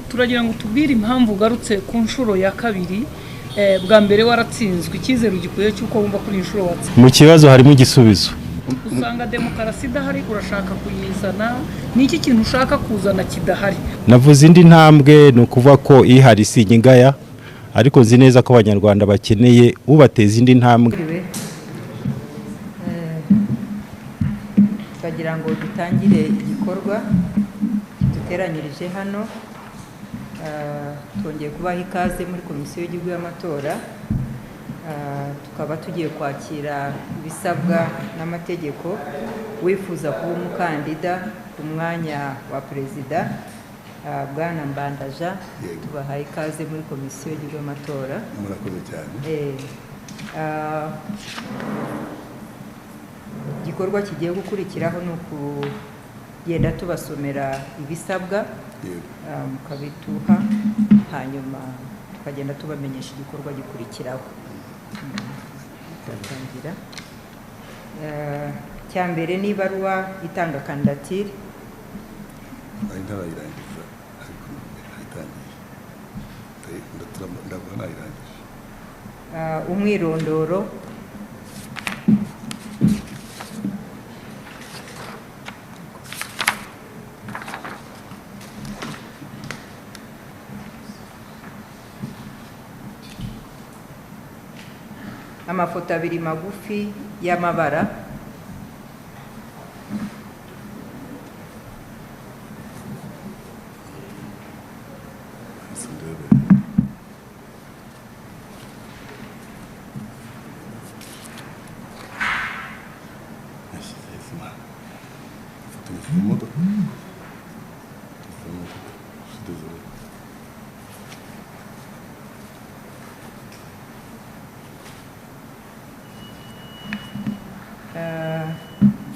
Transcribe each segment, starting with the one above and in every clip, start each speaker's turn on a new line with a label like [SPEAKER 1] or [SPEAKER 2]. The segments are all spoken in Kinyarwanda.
[SPEAKER 1] turagira ngo tubwire impamvu ugarutse ku nshuro ya kabiri. Bwa mbere waratsinzwe, icyizere ugikuye cy'uko wumva kuri inshuro watsinzwe.
[SPEAKER 2] Mu kibazo harimo igisubizo.
[SPEAKER 1] Usanga demokarasi idahari, urashaka kuyizana. Ni iki kintu ushaka kuzana kidahari?
[SPEAKER 2] Navuze indi ntambwe, ni ukuvuga ko ihari si ingaya, ariko nzi neza ko abanyarwanda bakeneye ubateza indi ntambwe.
[SPEAKER 3] Bagira ngo dutangire igikorwa duteranyirije hano. Twongeye kubaha ikaze muri komisiyo y'igihugu y'amatora. Tukaba tugiye kwakira ibisabwa n'amategeko. Wifuza kuba umukandida ku mwanya wa perezida, Bwana Mbandaja, tubaha ikaze muri komisiyo y'igihugu y'amatora.
[SPEAKER 4] Murakoze cyane.
[SPEAKER 3] Igikorwa kigiye gukurikiraho ni ukugenda tubasomera ibisabwa, mukabituha, hanyuma tukagenda tubamenyesha igikorwa gikurikiraho. Turatangira. Cyambere ni ibaruwa itanga kandidatire.
[SPEAKER 4] Ndarayirangiza ariko hayitangiye. Ndabona irangije.
[SPEAKER 3] Umwirondoro, amafoto abiri magufi y'amabara,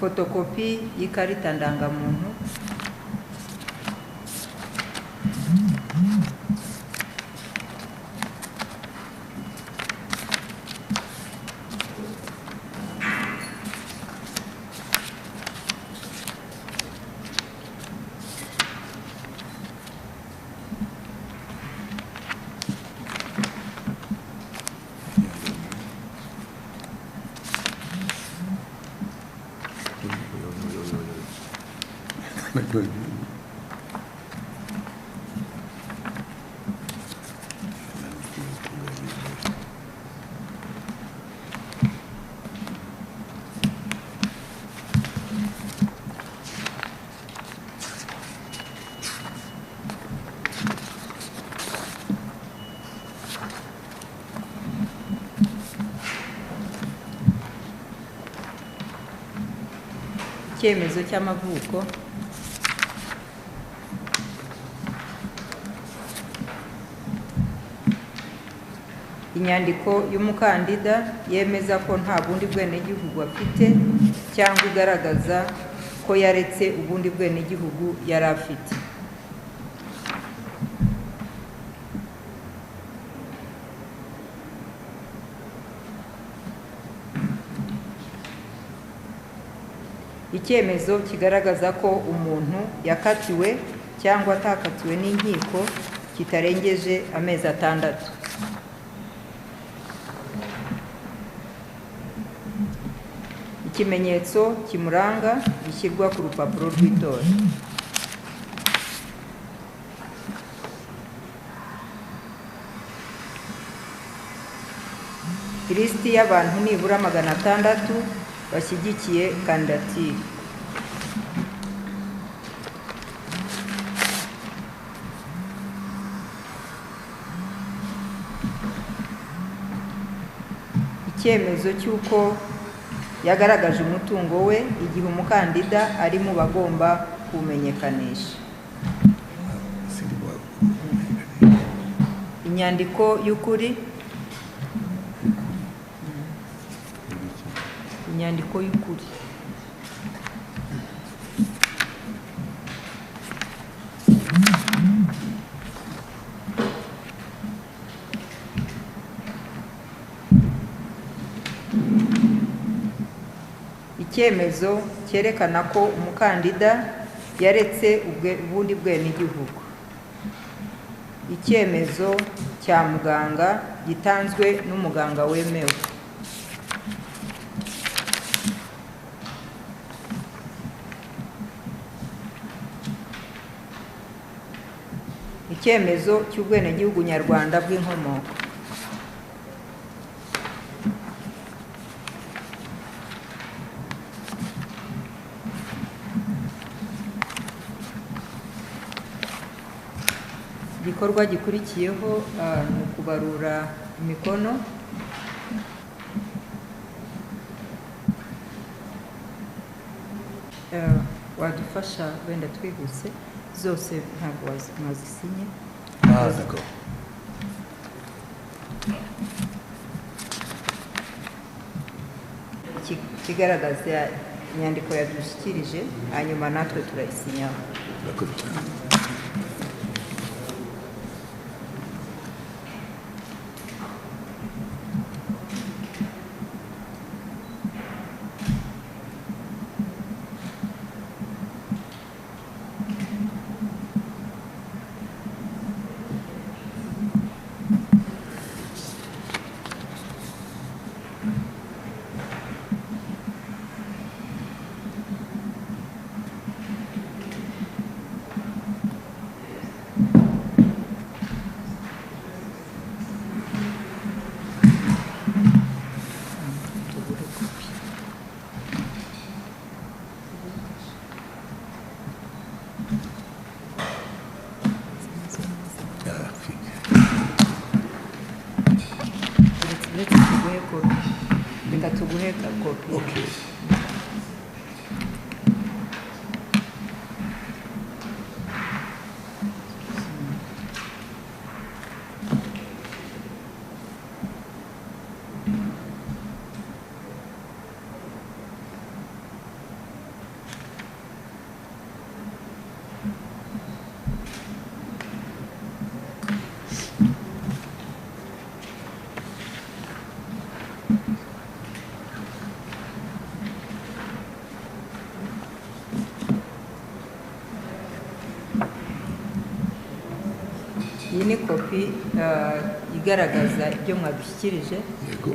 [SPEAKER 3] fotokopi y'ikarita ndangamuntu, icyemezo cy'amavuko, inyandiko y'umukandida yemeza ko nta bundi bwenegihugu afite cyangwa igaragaza ko yaretse ubundi bwenegihugu yari afite. Icyemezo kigaragaza ko umuntu yakatiwe cyangwa atakatiwe n'inkiko kitarengeje amezi 6. Ikimenyetso kimuranga gishyirwa ku rupapuro rw'itora. Ilisiti y'abantu nibura 600 bashyigikiye kandidatire. Icyemezo cy'uko yagaragaje umutungo we igihe umukandida ari mu bagomba kumenyekanisha. Inyandiko y'ukuri, inyandiko y'ukuri. Icyemezo cyerekana ko umukandida yaretse ubundi bwenegihugu. icyemezo cya muganga gitanzwe n'umuganga wemewe. Icyemezo cy'ubwenegihugu nyarwanda bw'inkomoko. Igikorwa gikurikiyeho ni ukubarura imikono. Wadufasha wenda twihuse, zose ntabwo mwazisinye.
[SPEAKER 4] D'accord.
[SPEAKER 3] Kigaragaza inyandiko yadushyikirije, hanyuma natwe turayisinyaho.
[SPEAKER 4] Murakoze cyane.
[SPEAKER 3] Reka tuguhe kopi.
[SPEAKER 4] Okay.
[SPEAKER 3] Iyi ni kopi igaragaza ibyo mwadushyikirije.
[SPEAKER 4] Yego.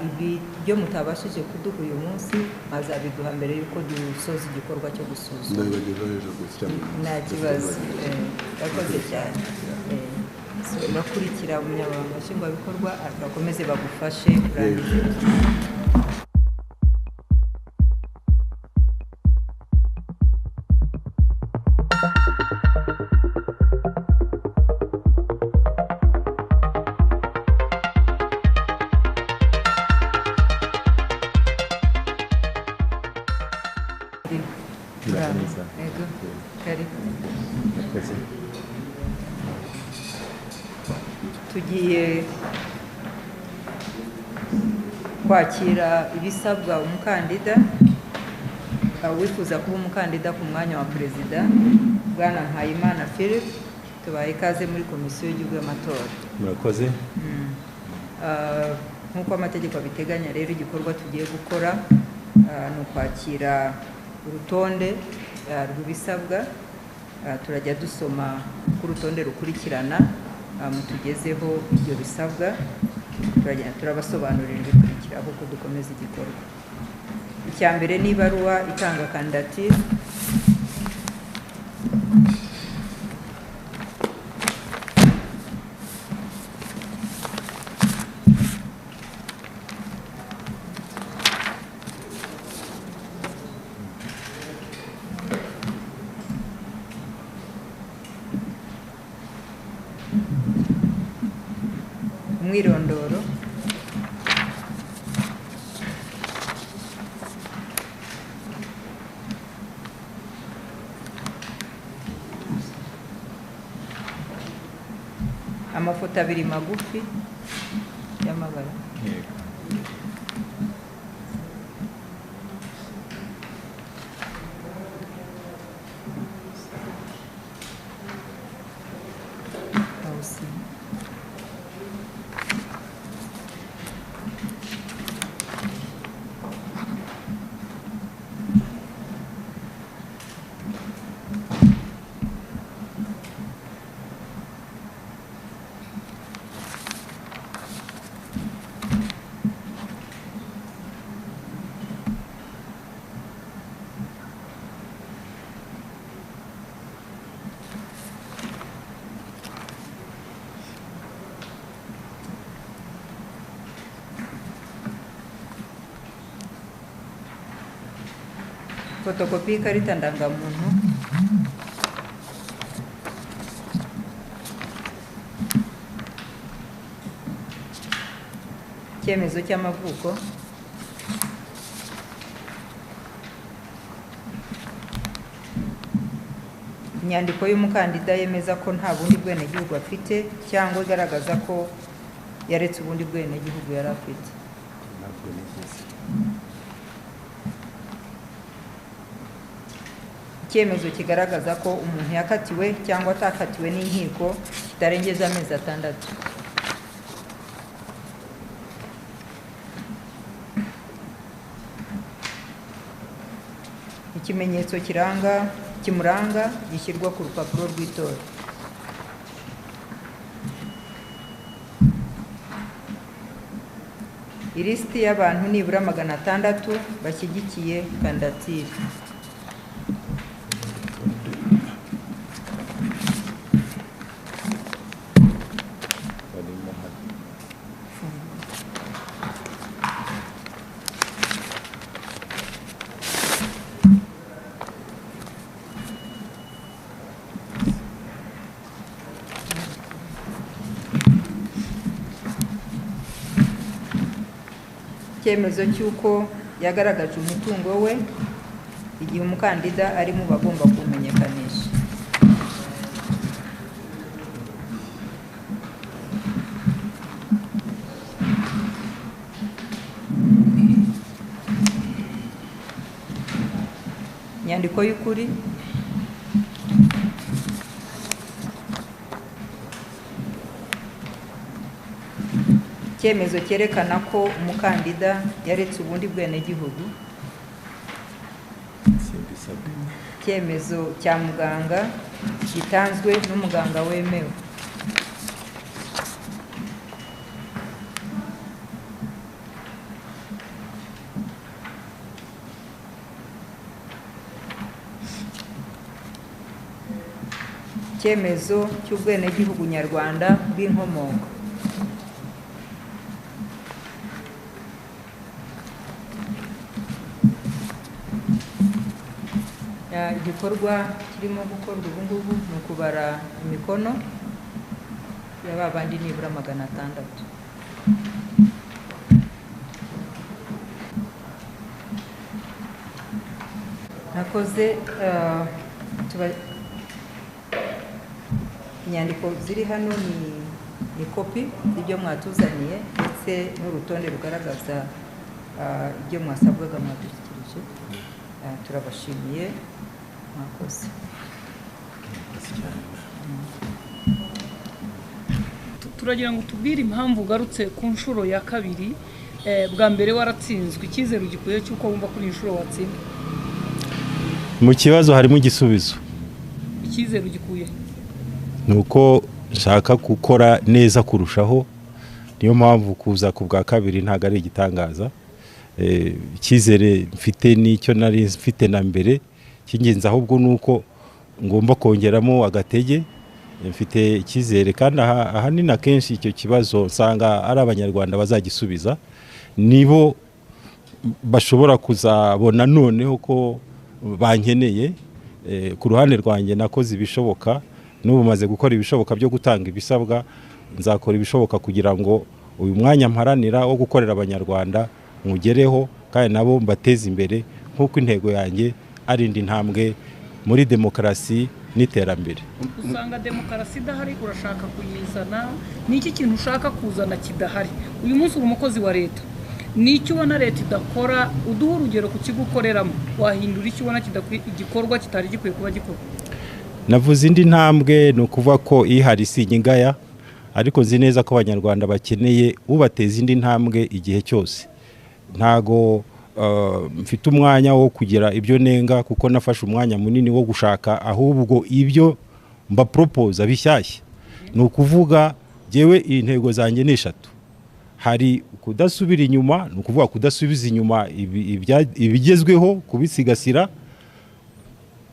[SPEAKER 3] Ibi byo mutabashije kuduha uyu munsi mazabiduha mbere yuko dusoza igikorwa cyo gusuzuma.
[SPEAKER 4] Ndabibagezaho ejo gusa.
[SPEAKER 3] Nta kibazo. Yakoze cyane. Bakurikira umunyamabanga nshingwabikorwa bakomeze bagufashe kurangiza. Yego, karibu. Tugiye kwakira ibisabwa umukandida wifuza kuba umukandida ku mwanya wa perezida, Bwana Mpayimana Philip. Tubaye ikaze muri komisiyo y'igihugu y'amatora.
[SPEAKER 2] Murakoze.
[SPEAKER 3] Nk'uko amategeko abiteganya rero, igikorwa tugiye gukora ni ukwakira urutonde rw'ibisabwa. Turajya dusoma ku rutonde rukurikirana, mutugezeho ibyo bisabwa, turabasobanurira ibikurikiraho ko dukomeza igikorwa. Icya mbere ni ibaruwa itanga kandidatire. Umwirondoro, amafoto abiri magufi y'amabara, fotokopi y'ikarita ndangamuntu, icyemezo cy'amavuko, inyandiko y'umukandida yemeza ko nta bundi bwenegihugu afite cyangwa igaragaza ko yaretse ubundi bwenegihugu yari afite. Icyemezo kigaragaza ko umuntu yakatiwe cyangwa atakatiwe n'inkiko kitarengeje amezi 6. Ikimenyetso kimuranga gishyirwa ku rupapuro rw'itora. Ilisiti y'abantu nibura 600 bashyigikiye kandidatire. Icyemezo cy'uko yagaragaje umutungo we igihe umukandida ari mu bagomba kumenyekanisha. Inyandiko y'ukuri, icyemezo cyerekana ko umukandida yaretse ubundi bwenegihugu, icyemezo cya muganga gitanzwe n'umuganga wemewe, icyemezo cy'ubwenegihugu nyarwanda bw'inkomoko, igikorwa kirimo gukorwa ubu ngubu ni ukubara imikono y'aba bandi nibura 600. Nakoze inyandiko ziri hano ni kopi y'ibyo mwatuzaniye ndetse n'urutonde rugaragaza ibyo mwasabwaga mwadushyikirije. Turabashimiye. Mwakoze.
[SPEAKER 1] Turagira ngo tubwire impamvu ugarutse ku nshuro ya kabiri. Bwa mbere waratsinzwe, icyizere ugikuye cy'uko wumva kuri inshuro watsinda.
[SPEAKER 2] Mu kibazo harimo igisubizo.
[SPEAKER 1] Icyizere ugikuye
[SPEAKER 2] nuko nshaka gukora neza kurushaho, niyo mpamvu kuza ku bwa kabiri ntago ari igitangaza. Icyizere mfite n'icyo nari mfite na mbere, cy'ingenzi ahubwo nuko ngomba kongeramo agatege. Mfite icyizere kandi ahanini akenshi icyo kibazo nsanga ari abanyarwanda bazagisubiza, nibo bashobora kuzabona noneho ko bankeneye. Ku ruhande rwanjye nakoze ibishoboka, n'ubu maze gukora ibishoboka byo gutanga ibisabwa. Nzakora ibishoboka kugira ngo uyu mwanya mparanira wo gukorera abanyarwanda mugereho kandi nabo mbateze imbere, nk'uko intego yanjye ari indi ntambwe muri demokarasi n'iterambere.
[SPEAKER 1] Usanga demokarasi idahari, urashaka kuyizana. Ni iki kintu ushaka kuzana kidahari? Uyu munsi uri umukozi wa leta, ni icyo ubona leta idakora? Uduha urugero ku kigo ukoreramo, wahindura icyo ubona igikorwa kitari gikwiye kuba gikorwa.
[SPEAKER 2] Navuze indi ntambwe, ni ukuvuga ko ihari si ingaya, ariko nzi neza ko abanyarwanda bakeneye ubateza indi ntambwe igihe cyose. Ntago mfite umwanya wo kugira ibyo nenga, kuko nafashe umwanya munini wo gushaka ahubwo ibyo mba propose bishyashya. Ni ukuvuga jewe intego zanjye ni 3. Hari kudasubira inyuma, ni ukuvuga kudasubiza inyuma ibigezweho, kubisigasira,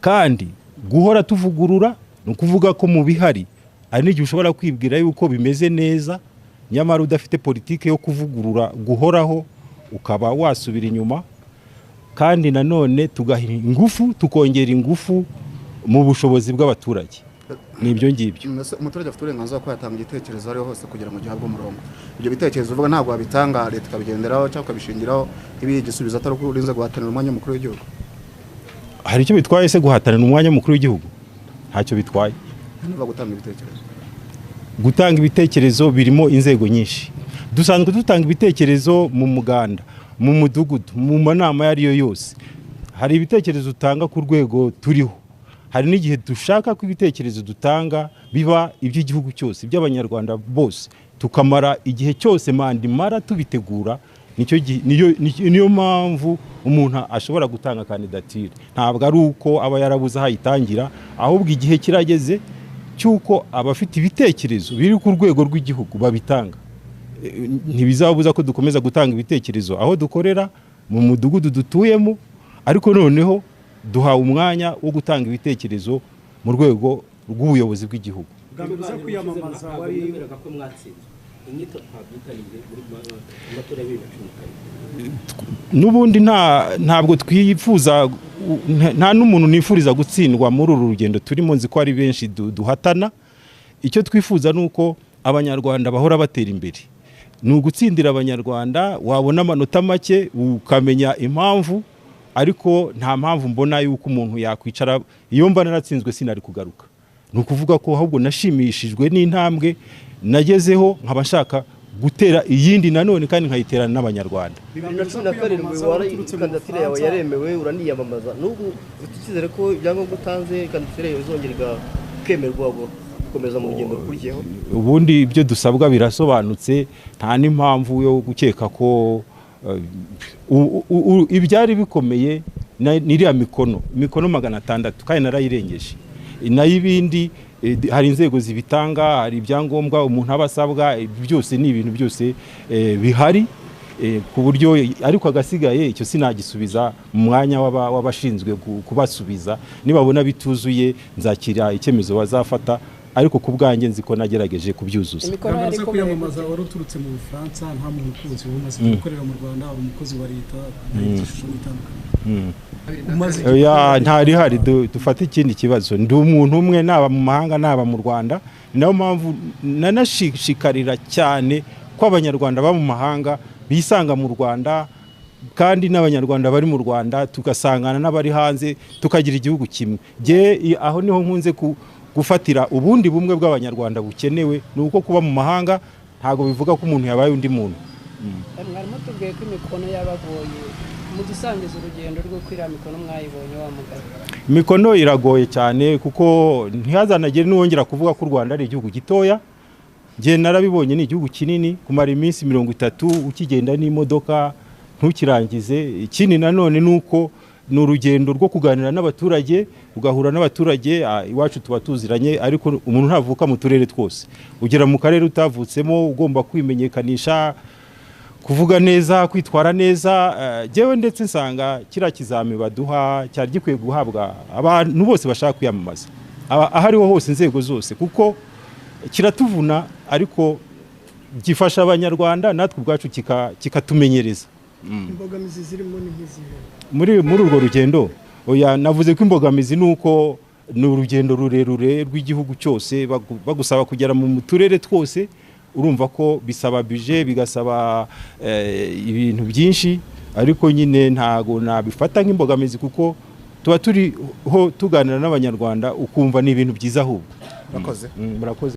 [SPEAKER 2] kandi guhora tuvugurura. Ni ukuvuga ko mu bihari ari n'igihe ushobora kwibwira yuko bimeze neza, nyamara udafite politike yo kuvugurura guhoraho ukaba wasubira inyuma. kandi nanone tugaha ingufu tukongera ingufu mu bushobozi bw'abaturage. Nibyo ngibyo.
[SPEAKER 5] Umuturage afite uburenganzira ko yatanga igitekerezo ariho hose kugira ngo gihabwe umurongo. Ibyo bitekerezo uvuga ntabwo wabitanga leta kabigenderaho cyangwa kabishingiraho ibi igisubizo atari ko urinze guhatanira umwanya mukuru w'igihugu.
[SPEAKER 2] Hari icyo bitwaye se guhatanira umwanya mukuru w'igihugu? Ntacyo bitwaye.
[SPEAKER 5] Niba gutanga ibitekerezo.
[SPEAKER 2] Gutanga ibitekerezo birimo inzego nyinshi. Dusanzwe dutanga ibitekerezo mu muganda, mu mudugudu, mu manama yariyo yose. Hari ibitekerezo utanga ku rwego turiho. Hari n'igihe dushaka ko ibitekerezo dutanga biba iby'igihugu cyose, iby'abanyarwanda bose, tukamara igihe cyose mara tubitegura. Niyo mpamvu umuntu ashobora gutanga kandidatire. Ntabwo ari uko aba yarabuze ahayitangira, ahubwo igihe kirageze cyuko abafite ibitekerezo biri ku rwego rw'igihugu babitanga. Ntibizabuza ko dukomeza gutanga ibitekerezo aho dukorera mu mudugudu dutuyemo, ariko noneho duhawe umwanya wo gutanga ibitekerezo mu rwego rw'ubuyobozi bw'igihugu. N'ubundi ntabwo twifuza, nta n'umuntu nifuriza gutsindwa muri uru rugendo turimo. Nzi ko ari benshi duhatana. Icyo twifuza ni uko abanyarwanda bahora batera imbere. Ni ugutsindira abanyarwanda, wabona amanota make ukamenya impamvu, ariko nta mpamvu mbona yuko umuntu yakwicara iyo mba naratsinzwe sinari kugaruka. Ni ukuvuga ko ahubwo nashimishijwe n'intambwe nagezeho, nkaba nshaka gutera iyindi nanone kandi nkayiterana n'abanyarwanda.
[SPEAKER 6] 2017 wari kandidatire yawe yaremewe uraniyamamaza, n'ubu utikizere ko ibyangombwa utanze kandidatire yawe izongera kemerwa gukomeza mu rugendo rukurikiyeho?
[SPEAKER 2] Ubundi ibyo dusabwa birasobanutse, nta n'impamvu yo gukeka ko ibyari bikomeye n'iriya mikono 600 kandi narayirengeje. Nayo ibindi hari inzego zibitanga, hari ibyangombwa umuntu abasabwa, byose ni ibintu byose bihari ku buryo, ariko agasigaye icyo sinagisubiza mu mwanya w'abashinzwe kubasubiza. Nibabona bituzuye nzakira icyemezo bazafata, ariko ku bwanjye nzi ko nagerageje kubyuzuza.
[SPEAKER 7] Imikono yo kwiyamamaza wari uturutse mu Bufaransa, nta muntu ukuzi umaze gukorera mu Rwanda, ari umukozi wa leta, n'igishusho gitandukanye. Ntari hari dufate ikindi kibazo. Ndi umuntu umwe, naba mu mahanga naba mu Rwanda. Niyo mpamvu nanashishikarira cyane ko abanyarwanda ba mu mahanga bisanga mu Rwanda, kandi n'abanyarwanda bari mu Rwanda tugasangana n'abari hanze tukagira igihugu kimwe. Aho niho nkunze gufatira ubundi bumwe bw'abanyarwanda bukenewe. Ni uko kuba mu mahanga ntabwo bivuga ko umuntu yabaye undi muntu.
[SPEAKER 8] Mwarimo tubwiye ko imikono yabagoye, mu dusangiza urugendo rwo kwira mikono mwayibonye wa mugabo?
[SPEAKER 2] Imikono iragoye cyane kuko ntihazanagere n'uwongera kuvuga ko u Rwanda ari igihugu gitoya. Ngiye narabibonye ni igihugu kinini, kumara iminsi 30 ukigenda n'imodoka ntukirangize. Ikindi nanone nuko ni urugendo rwo kuganira n'abaturage, ugahura n'abaturage. Iwacu tuba tuziranye, ariko umuntu ntavuka mu turere twose. Ugera mu karere utavutsemo ugomba kwimenyekanisha, kuvuga neza, kwitwara neza. Jewe ndetse nsanga kira kizami baduha cyari gikwiye guhabwa abantu bose bashaka kwiyamamaza, ahariho hose inzego zose, kuko kiratuvuna ariko gifasha abanyarwanda, natwe ubwacu kikatumenyereza.
[SPEAKER 7] Imbogamizi zirimo ni nk'izihe
[SPEAKER 2] muri urwo rugendo? Oya, navuze ko imbogamizi nuko ni urugendo rurerure rw'igihugu cyose, bagusaba kugera mu turere twose. Urumva ko bisaba budget, bigasaba ibintu byinshi, ariko nyine ntago nabifata nk'imbogamizi kuko tuba turiho tuganira n'abanyarwanda, ukumva ni ibintu byiza ahubwo.
[SPEAKER 5] Murakoze.
[SPEAKER 2] Murakoze.